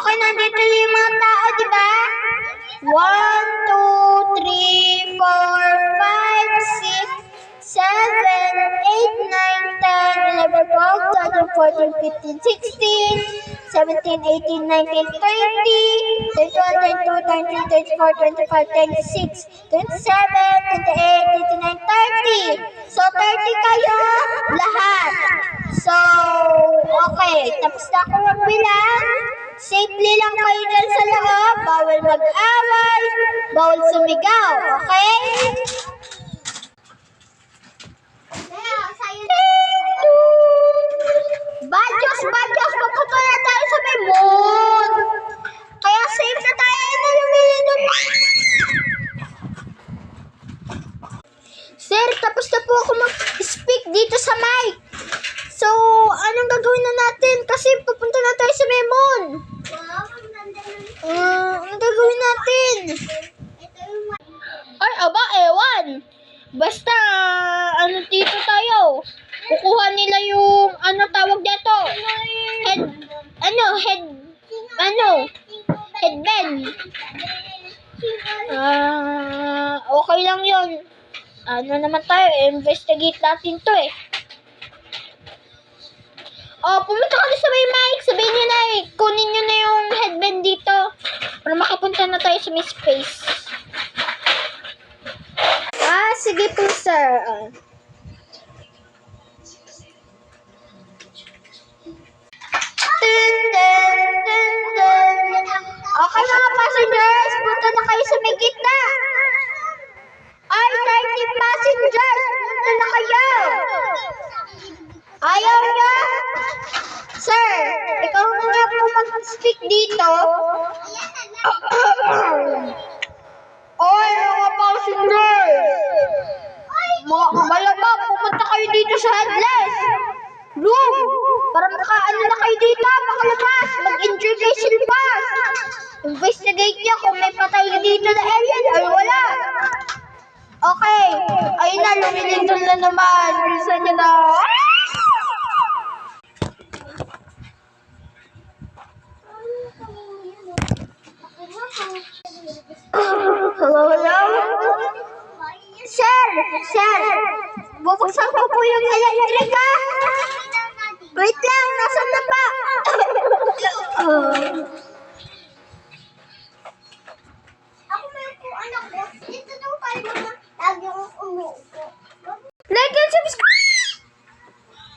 Okay, nandito na yung mga tao, di ba? 1, 2, 3, 4, 5, 6, 7, 8, 9, 10, 11, 12, 13, 14, 15, 16, 17, 18, 19, 20, 21, 22, 23, 24, 25, 26, 27, 28, 29, 30. So, 30 kayo lahat. So, okay. Tapos na ako magbilang. Safely lang kayo dyan sa loob. Bawal mag-away. Bawal sumigaw. Okay? Badyos! Badyos! Papunta na tayo sa may moon. Kaya safe na tayo. Sir, tapos na po ako mag-speak dito sa mic. So, anong gagawin na natin? Kasi pupunta na tayo sa may moon. Anong gagawin natin? Ay, aba, ewan. Basta, dito tayo. Kukuha nila yung, tawag dito? Headband. Okay lang yun. Naman tayo, investigate natin to eh. Pumunta ka na sa may mic. Sabihin nyo na kunin nyo na yung headband dito. Para makapunta na tayo sa may space. Sige po, sir. Okay, mga passengers. Punta na kayo sa may gitna. Ay, 30 passengers. Punta na kayo. Ayaw niya? Sir, ikaw na nga po mag-speak dito. Oy, mga passengers! Mga kamalabang, pumunta kayo dito sa headless room. Para makaano na kayo dito, makalabas. Mag-enjoy kayo sa labas. Investigate niyo kung may patay dito na alien ay wala. Okay, ayun na, lumilindol na naman. Bilisan niyo na.